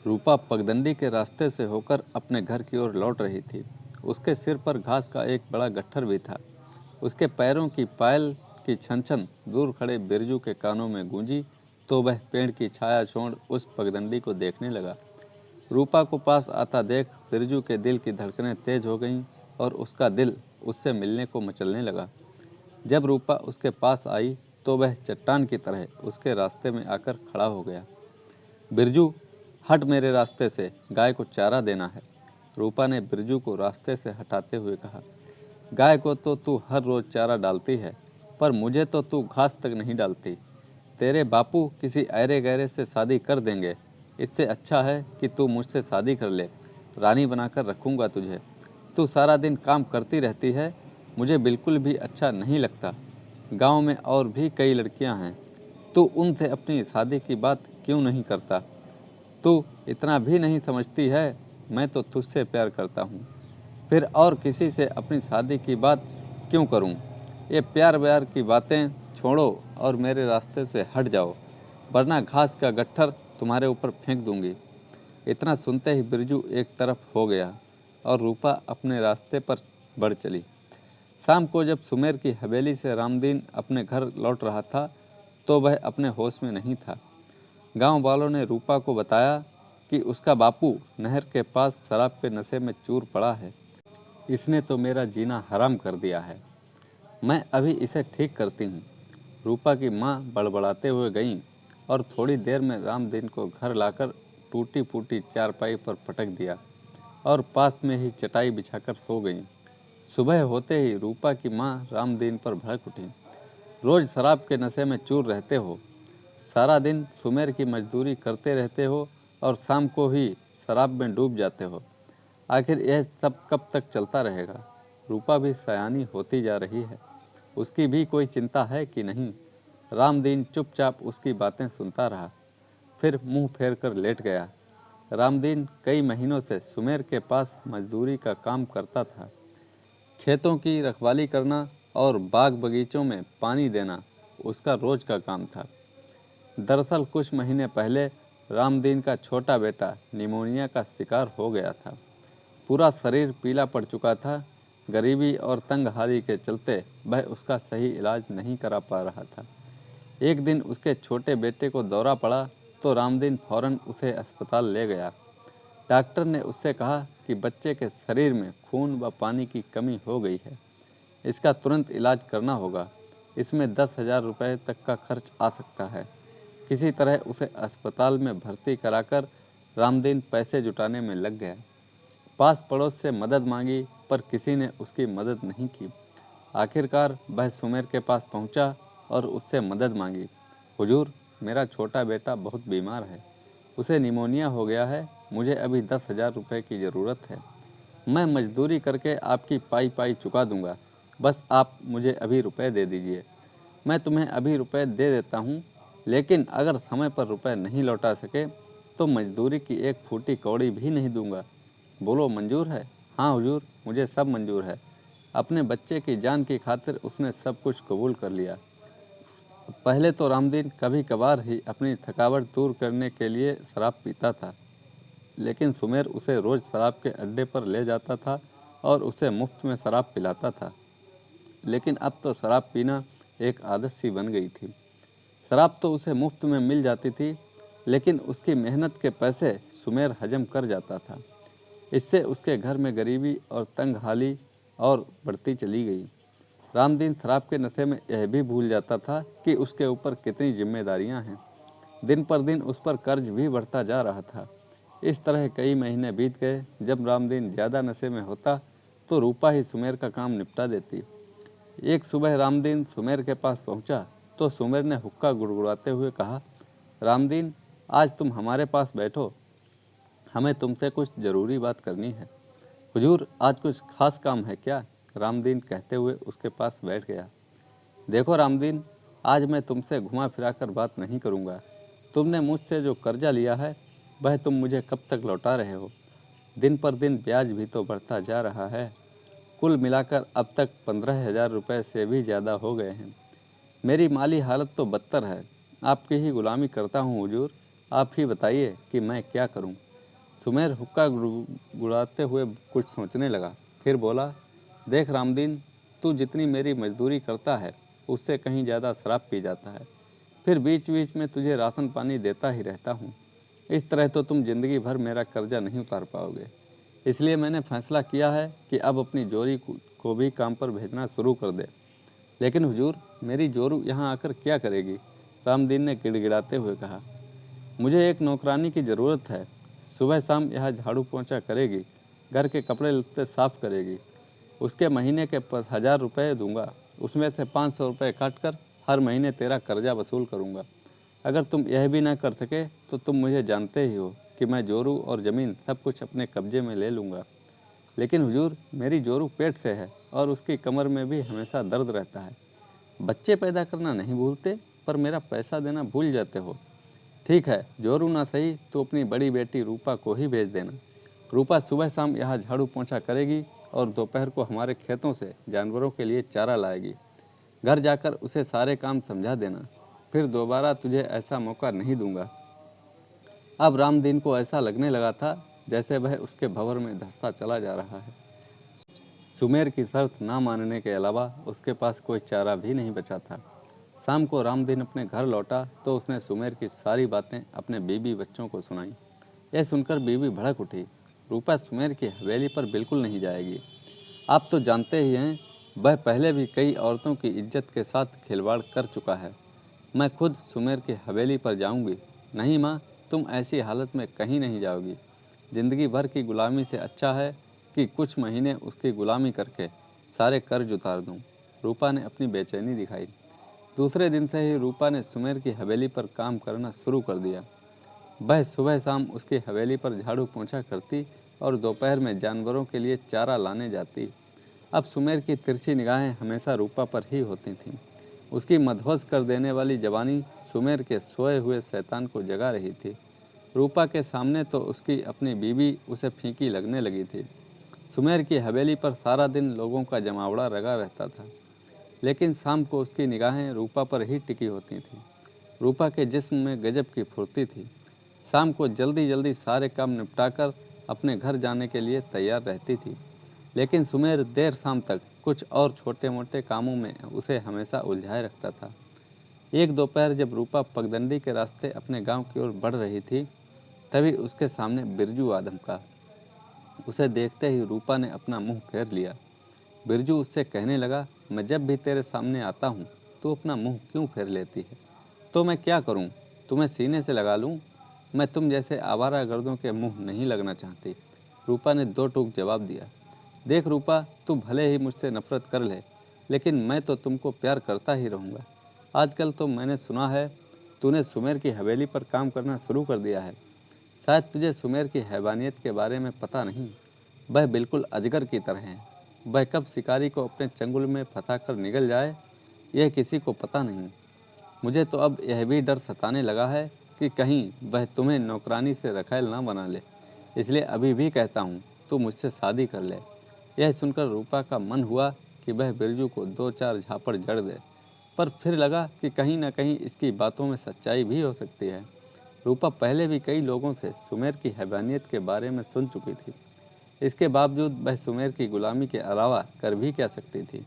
रूपा पगडंडी के रास्ते से होकर अपने घर की ओर लौट रही थी। उसके सिर पर घास का एक बड़ा गट्ठर भी था। उसके पैरों की पायल की छन छन दूर खड़े बिरजू के कानों में गूंजी तो वह पेड़ की छाया छोड़ उस पगडंडी को देखने लगा। रूपा को पास आता देख बिरजू के दिल की धड़कनें तेज हो गईं और उसका दिल उससे मिलने को मचलने लगा। जब रूपा उसके पास आई तो वह चट्टान की तरह उसके रास्ते में आकर खड़ा हो गया। बिरजू, हट मेरे रास्ते से, गाय को चारा देना है। रूपा ने बिरजू को रास्ते से हटाते हुए कहा। गाय को तो तू हर रोज चारा डालती है, पर मुझे तो तू घास तक नहीं डालती। तेरे बापू किसी ऐरे गैरे से शादी कर देंगे। इससे अच्छा है कि तू मुझसे शादी कर ले, रानी बनाकर रखूंगा तुझे। तू सारा दिन काम करती रहती है, मुझे बिल्कुल भी अच्छा नहीं लगता। गांव में और भी कई लड़कियां हैं, तू उनसे अपनी शादी की बात क्यों नहीं करता? तू इतना भी नहीं समझती है, मैं तो तुझसे प्यार करता हूँ, फिर और किसी से अपनी शादी की बात क्यों करूँ? ये प्यार व्यार की बातें छोड़ो और मेरे रास्ते से हट जाओ, वरना घास का गट्ठर तुम्हारे ऊपर फेंक दूंगी। इतना सुनते ही बिरजू एक तरफ हो गया और रूपा अपने रास्ते पर बढ़ चली। शाम को जब सुमेर की हवेली से रामदीन अपने घर लौट रहा था तो वह अपने होश में नहीं था। गांव वालों ने रूपा को बताया कि उसका बापू नहर के पास शराब के नशे में चूर पड़ा है। इसने तो मेरा जीना हराम कर दिया है, मैं अभी इसे ठीक करती हूँ। रूपा की माँ बड़बड़ाते हुए गईं और थोड़ी देर में रामदीन को घर लाकर टूटी फूटी चारपाई पर पटक दिया और पास में ही चटाई बिछाकर सो गईं। सुबह होते ही रूपा की माँ रामदीन पर भड़क उठी। रोज शराब के नशे में चूर रहते हो, सारा दिन सुमेर की मजदूरी करते रहते हो और शाम को ही शराब में डूब जाते हो। आखिर यह सब कब तक चलता रहेगा? रूपा भी सयानी होती जा रही है, उसकी भी कोई चिंता है कि नहीं? रामदीन चुपचाप उसकी बातें सुनता रहा, फिर मुंह फेर कर लेट गया। रामदीन कई महीनों से सुमेर के पास मजदूरी का काम करता था। खेतों की रखवाली करना और बाग बगीचों में पानी देना उसका रोज का काम था। दरअसल कुछ महीने पहले रामदीन का छोटा बेटा निमोनिया का शिकार हो गया था। पूरा शरीर पीला पड़ चुका था। गरीबी और तंगहाली के चलते वह उसका सही इलाज नहीं करा पा रहा था। एक दिन उसके छोटे बेटे को दौरा पड़ा तो रामदीन फौरन उसे अस्पताल ले गया। डॉक्टर ने उससे कहा कि बच्चे के शरीर में खून व पानी की कमी हो गई है, इसका तुरंत इलाज करना होगा। इसमें 10,000 रुपये तक का खर्च आ सकता है। किसी तरह उसे अस्पताल में भर्ती कराकर रामदीन पैसे जुटाने में लग गया। पास पड़ोस से मदद मांगी पर किसी ने उसकी मदद नहीं की। आखिरकार वह सुमेर के पास पहुंचा और उससे मदद मांगी। हुजूर, मेरा छोटा बेटा बहुत बीमार है, उसे निमोनिया हो गया है, मुझे अभी 10,000 रुपये की ज़रूरत है। मैं मजदूरी करके आपकी पाई पाई चुका दूंगा, बस आप मुझे अभी रुपए दे दीजिए। मैं तुम्हें अभी रुपए दे देता हूँ, लेकिन अगर समय पर रुपए नहीं लौटा सके तो मजदूरी की एक फूटी कौड़ी भी नहीं दूंगा। बोलो, मंजूर है? हाँ हुजूर, मुझे सब मंजूर है। अपने बच्चे की जान की खातिर उसने सब कुछ कबूल कर लिया। पहले तो रामदीन कभी कभार ही अपनी थकावट दूर करने के लिए शराब पीता था, लेकिन सुमेर उसे रोज़ शराब के अड्डे पर ले जाता था और उसे मुफ्त में शराब पिलाता था। लेकिन अब तो शराब पीना एक आदत सी बन गई थी। शराब तो उसे मुफ्त में मिल जाती थी, लेकिन उसकी मेहनत के पैसे सुमेर हजम कर जाता था। इससे उसके घर में गरीबी और तंगहाली और बढ़ती चली गई। रामदीन शराब के नशे में यह भी भूल जाता था कि उसके ऊपर कितनी जिम्मेदारियां हैं। दिन पर दिन उस पर कर्ज भी बढ़ता जा रहा था। इस तरह कई महीने बीत गए। जब रामदीन ज़्यादा नशे में होता तो रूपा ही सुमेर का काम निपटा देती। एक सुबह रामदीन सुमेर के पास पहुंचा तो सुमेर ने हुक्का गुड़गुड़ाते हुए कहा, रामदीन, आज तुम हमारे पास बैठो, हमें तुमसे कुछ ज़रूरी बात करनी है। हुजूर, आज कुछ खास काम है क्या? रामदीन कहते हुए उसके पास बैठ गया। देखो रामदीन, आज मैं तुमसे घुमा फिरा कर बात नहीं करूँगा। तुमने मुझसे जो कर्जा लिया है वह तुम मुझे कब तक लौटा रहे हो? दिन पर दिन ब्याज भी तो बढ़ता जा रहा है। कुल मिलाकर अब तक 15,000 रुपये से भी ज़्यादा हो गए हैं। मेरी माली हालत तो बदतर है। आपकी ही गुलामी करता हूँ हुजूर, आप ही बताइए कि मैं क्या करूँ। सुमेर हुक्का गुड़ाते हुए कुछ सोचने लगा, फिर बोला, देख रामदीन, तू जितनी मेरी मजदूरी करता है उससे कहीं ज़्यादा शराब पी जाता है, फिर बीच बीच में तुझे राशन पानी देता ही रहता हूँ। इस तरह तो तुम जिंदगी भर मेरा कर्जा नहीं उतार पाओगे। इसलिए मैंने फैसला किया है कि अब अपनी जोरी को भी काम पर भेजना शुरू कर दे। लेकिन हुजूर, मेरी जोरू यहाँ आकर क्या करेगी? रामदीन ने गिड़गिड़ाते हुए कहा। मुझे एक नौकरानी की ज़रूरत है। सुबह शाम यहाँ झाड़ू पोंछा करेगी, घर के कपड़े लत्ते साफ करेगी। उसके महीने के 1000 रुपये दूंगा, उसमें से 500 रुपये काट कर हर महीने तेरा कर्जा वसूल करूंगा। अगर तुम यह भी ना कर सके तो तुम मुझे जानते ही हो कि मैं जोरू और ज़मीन सब कुछ अपने कब्जे में ले लूँगा। लेकिन हुजूर, मेरी जोरू पेट से है और उसकी कमर में भी हमेशा दर्द रहता है। बच्चे पैदा करना नहीं भूलते, पर मेरा पैसा देना भूल जाते हो। ठीक है, जोरू ना सही तो अपनी बड़ी बेटी रूपा को ही भेज देना। रूपा सुबह शाम यहाँ झाड़ू पोंछा करेगी और दोपहर को हमारे खेतों से जानवरों के लिए चारा लाएगी। घर जाकर उसे सारे काम समझा देना, फिर दोबारा तुझे ऐसा मौका नहीं दूंगा। अब रामदीन को ऐसा लगने लगा था जैसे वह उसके भंवर में धंसता चला जा रहा है। सुमेर की शर्त ना मानने के अलावा उसके पास कोई चारा भी नहीं बचा था। शाम को रामदीन अपने घर लौटा तो उसने सुमेर की सारी बातें अपने बीबी बच्चों को सुनाई। यह सुनकर बीबी भड़क उठी। रूपा सुमेर की हवेली पर बिल्कुल नहीं जाएगी। आप तो जानते ही हैं, वह पहले भी कई औरतों की इज्जत के साथ खिलवाड़ कर चुका है। मैं खुद सुमेर की हवेली पर जाऊंगी। नहीं माँ, तुम ऐसी हालत में कहीं नहीं जाओगी। ज़िंदगी भर की गुलामी से अच्छा है कि कुछ महीने उसकी गुलामी करके सारे कर्ज उतार दूं। रूपा ने अपनी बेचैनी दिखाई। दूसरे दिन से ही रूपा ने सुमेर की हवेली पर काम करना शुरू कर दिया। वह सुबह शाम उसकी हवेली पर झाड़ू पोंछा करती और दोपहर में जानवरों के लिए चारा लाने जाती। अब सुमेर की तिरछी निगाहें हमेशा रूपा पर ही होती थीं। उसकी मदहोश कर देने वाली जवानी सुमेर के सोए हुए शैतान को जगा रही थी। रूपा के सामने तो उसकी अपनी बीवी उसे फीकी लगने लगी थी। सुमेर की हवेली पर सारा दिन लोगों का जमावड़ा लगा रहता था, लेकिन शाम को उसकी निगाहें रूपा पर ही टिकी होती थीं। रूपा के जिस्म में गजब की फुर्ती थी। शाम को जल्दी जल्दी सारे काम निपटाकर अपने घर जाने के लिए तैयार रहती थी। लेकिन सुमेर देर शाम तक कुछ और छोटे मोटे कामों में उसे हमेशा उलझाए रखता था। एक दोपहर जब रूपा पगडंडी के रास्ते अपने गांव की ओर बढ़ रही थी, तभी उसके सामने बिरजू आ धमका। उसे देखते ही रूपा ने अपना मुंह फेर लिया। बिरजू उससे कहने लगा, मैं जब भी तेरे सामने आता हूँ तो अपना मुंह क्यों फेर लेती है? तो मैं क्या करूँ? तुम्हें सीने से लगा लूँ? मैं तुम जैसे आवारा गर्दों के मुंह नहीं लगना चाहती। रूपा ने दो टूक जवाब दिया। देख रूपा, तू भले ही मुझसे नफरत कर ले, लेकिन मैं तो तुमको प्यार करता ही रहूँगा। आजकल तो मैंने सुना है तूने सुमेर की हवेली पर काम करना शुरू कर दिया है। शायद तुझे सुमेर की हैवानियत के बारे में पता नहीं। वह बिल्कुल अजगर की तरह है। वह कब शिकारी को अपने चंगुल में फंसा कर निगल जाए, यह किसी को पता नहीं। मुझे तो अब यह भी डर सताने लगा है कि कहीं वह तुम्हें नौकरानी से रखैल ना बना ले। इसलिए अभी भी कहता हूँ, तू मुझसे शादी कर ले। यह सुनकर रूपा का मन हुआ कि वह बिरजू को दो चार झापड़ जड़ दे, पर फिर लगा कि कहीं ना कहीं इसकी बातों में सच्चाई भी हो सकती है। रूपा पहले भी कई लोगों से सुमेर की हैवानियत के बारे में सुन चुकी थी। इसके बावजूद वह सुमेर की गुलामी के अलावा कर भी क्या सकती थी।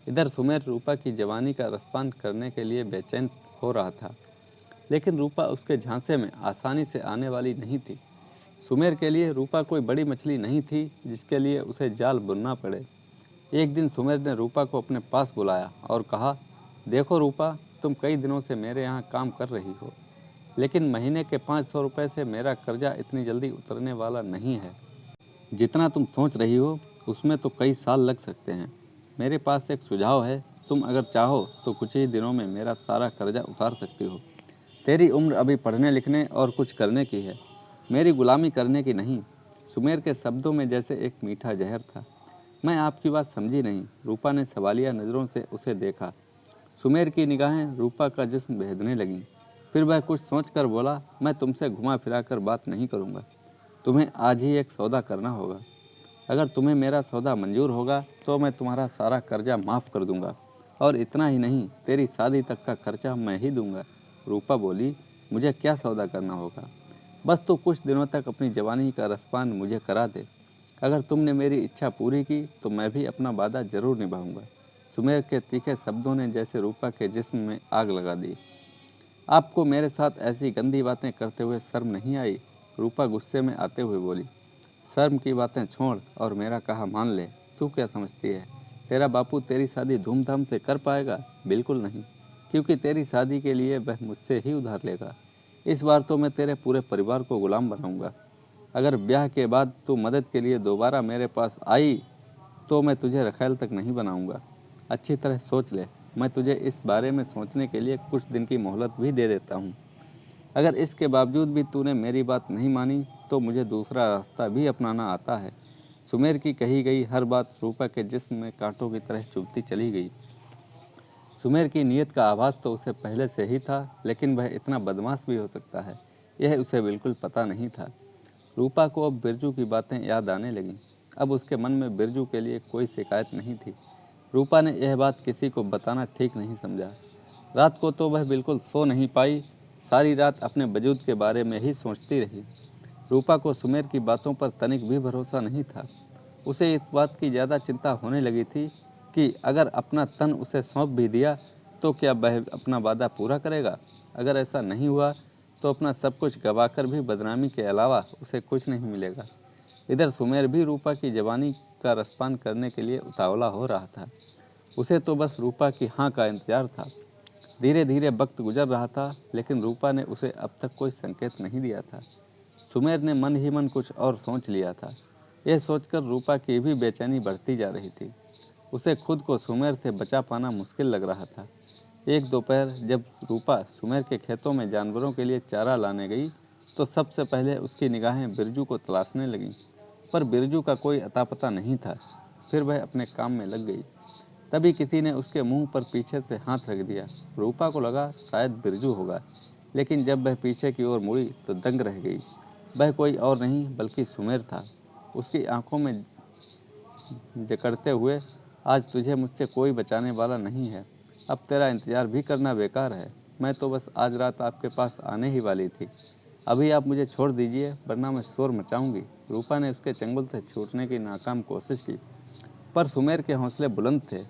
इधर सुमेर रूपा की जवानी का रसपान करने के लिए बेचैन हो रहा था, लेकिन रूपा उसके झांसे में आसानी से आने वाली नहीं थी। सुमेर के लिए रूपा कोई बड़ी मछली नहीं थी जिसके लिए उसे जाल बुनना पड़े। एक दिन सुमेर ने रूपा को अपने पास बुलाया और कहा, देखो रूपा, तुम कई दिनों से मेरे यहाँ काम कर रही हो, लेकिन महीने के 500 रुपये से मेरा कर्जा इतनी जल्दी उतरने वाला नहीं है। जितना तुम सोच रही हो उसमें तो कई साल लग सकते हैं। मेरे पास एक सुझाव है, तुम अगर चाहो तो कुछ ही दिनों में मेरा सारा कर्जा उतार सकती हो। तेरी उम्र अभी पढ़ने लिखने और कुछ करने की है, मेरी गुलामी करने की नहीं। सुमेर के शब्दों में जैसे एक मीठा जहर था। मैं आपकी बात समझी नहीं। रूपा ने सवालिया नज़रों से उसे देखा। सुमेर की निगाहें रूपा का जिस्म भेदने लगीं। फिर वह कुछ सोचकर बोला, मैं तुमसे घुमा फिरा कर बात नहीं करूँगा। तुम्हें आज ही एक सौदा करना होगा। अगर तुम्हें मेरा सौदा मंजूर होगा तो मैं तुम्हारा सारा कर्जा माफ़ कर दूंगा, और इतना ही नहीं, तेरी शादी तक का खर्चा मैं ही दूंगा। रूपा बोली, मुझे क्या सौदा करना होगा? बस तू कुछ दिनों तक अपनी जवानी का रसपान मुझे करा दे। अगर तुमने मेरी इच्छा पूरी की तो मैं भी अपना वादा जरूर निभाऊंगा। सुमेर के तीखे शब्दों ने जैसे रूपा के जिस्म में आग लगा दी। आपको मेरे साथ ऐसी गंदी बातें करते हुए शर्म नहीं आई? रूपा गुस्से में आते हुए बोली। शर्म की बातें छोड़ और मेरा कहा मान ले। तू क्या समझती है, तेरा बापू तेरी शादी धूमधाम से कर पाएगा? बिल्कुल नहीं, क्योंकि तेरी शादी के लिए वह मुझसे ही उधार लेगा। इस बार तो मैं तेरे पूरे परिवार को गुलाम बनाऊंगा। अगर ब्याह के बाद तू मदद के लिए दोबारा मेरे पास आई तो मैं तुझे रखैल तक नहीं बनाऊंगा। अच्छी तरह सोच ले, मैं तुझे इस बारे में सोचने के लिए कुछ दिन की मोहलत भी दे देता हूँ। अगर इसके बावजूद भी तूने मेरी बात नहीं मानी तो मुझे दूसरा रास्ता भी अपनाना आता है। सुमेर की कही गई हर बात रूपा के जिस्म में कांटों की तरह चुभती चली गई। सुमेर की नीयत का आभास तो उसे पहले से ही था, लेकिन वह इतना बदमाश भी हो सकता है यह उसे बिल्कुल पता नहीं था। रूपा को अब बिरजू की बातें याद आने लगीं। अब उसके मन में बिरजू के लिए कोई शिकायत नहीं थी। रूपा ने यह बात किसी को बताना ठीक नहीं समझा। रात को तो वह बिल्कुल सो नहीं पाई, सारी रात अपने वजूद के बारे में ही सोचती रही। रूपा को सुमेर की बातों पर तनिक भी भरोसा नहीं था। उसे इस बात की ज़्यादा चिंता होने लगी थी कि अगर अपना तन उसे सौंप भी दिया तो क्या वह अपना वादा पूरा करेगा? अगर ऐसा नहीं हुआ तो अपना सब कुछ गंवाकर भी बदनामी के अलावा उसे कुछ नहीं मिलेगा। इधर सुमेर भी रूपा की जवानी का रसपान करने के लिए उतावला हो रहा था। उसे तो बस रूपा की हाँ का इंतजार था। धीरे धीरे वक्त गुजर रहा था, लेकिन रूपा ने उसे अब तक कोई संकेत नहीं दिया था। सुमेर ने मन ही मन कुछ और सोच लिया था। यह सोचकर रूपा की भी बेचैनी बढ़ती जा रही थी। उसे खुद को सुमेर से बचा पाना मुश्किल लग रहा था। एक दोपहर जब रूपा सुमेर के खेतों में जानवरों के लिए चारा लाने गई तो सबसे पहले उसकी निगाहें बिरजू को तलाशने लगीं, पर बिरजू का कोई अता पता नहीं था। फिर वह अपने काम में लग गई। तभी किसी ने उसके मुंह पर पीछे से हाथ रख दिया। रूपा को लगा शायद बिरजू होगा, लेकिन जब वह पीछे की ओर मुड़ी तो दंग रह गई। वह कोई और नहीं बल्कि सुमेर था। उसकी आंखों में जकड़ते हुए, आज तुझे मुझसे कोई बचाने वाला नहीं है। अब तेरा इंतजार भी करना बेकार है। मैं तो बस आज रात आपके पास आने ही वाली थी। अभी आप मुझे छोड़ दीजिए वरना मैं शोर मचाऊंगी। रूपा ने उसके चंगुल से छूटने की नाकाम कोशिश की, पर सुमेर के हौसले बुलंद थे।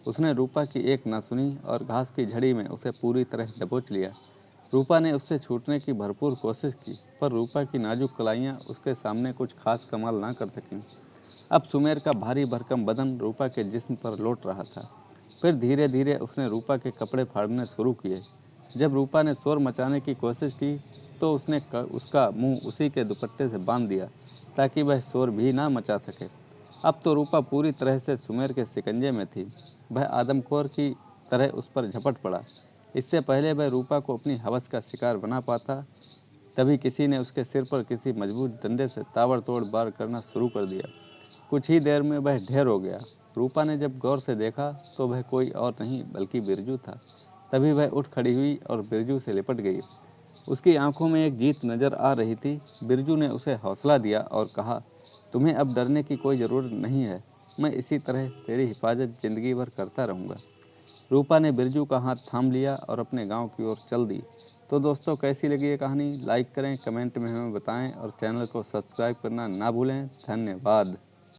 उसने रूपा की एक ना सुनी और घास की झड़ी में उसे पूरी तरह दबोच लिया। रूपा ने उससे छूटने की भरपूर कोशिश की, पर रूपा की नाजुक कलाइयाँ उसके सामने कुछ खास कमाल ना कर सकीं। अब सुमेर का भारी भरकम बदन रूपा के जिस्म पर लौट रहा था। फिर धीरे धीरे उसने रूपा के कपड़े फाड़ने शुरू किए। जब रूपा ने शोर मचाने की कोशिश की तो उसने उसका मुंह उसी के दुपट्टे से बांध दिया ताकि वह शोर भी ना मचा सके। अब तो रूपा पूरी तरह से सुमेर के शिकंजे में थी। वह आदमखोर की तरह उस पर झपट पड़ा। इससे पहले वह रूपा को अपनी हवस का शिकार बना पाता, तभी किसी ने उसके सिर पर किसी मजबूत डंडे से ताबड़तोड़ वार करना शुरू कर दिया। कुछ ही देर में वह ढेर हो गया। रूपा ने जब गौर से देखा तो वह कोई और नहीं बल्कि बिरजू था। तभी वह उठ खड़ी हुई और बिरजू से लिपट गई। उसकी आंखों में एक जीत नजर आ रही थी। बिरजू ने उसे हौसला दिया और कहा, तुम्हें अब डरने की कोई ज़रूरत नहीं है। मैं इसी तरह तेरी हिफाजत ज़िंदगी भर करता रहूँगा। रूपा ने बिरजू का हाथ थाम लिया और अपने गांव की ओर चल दी। तो दोस्तों, कैसी लगी ये कहानी? लाइक करें, कमेंट में हमें बताएं और चैनल को सब्सक्राइब करना ना भूलें। धन्यवाद।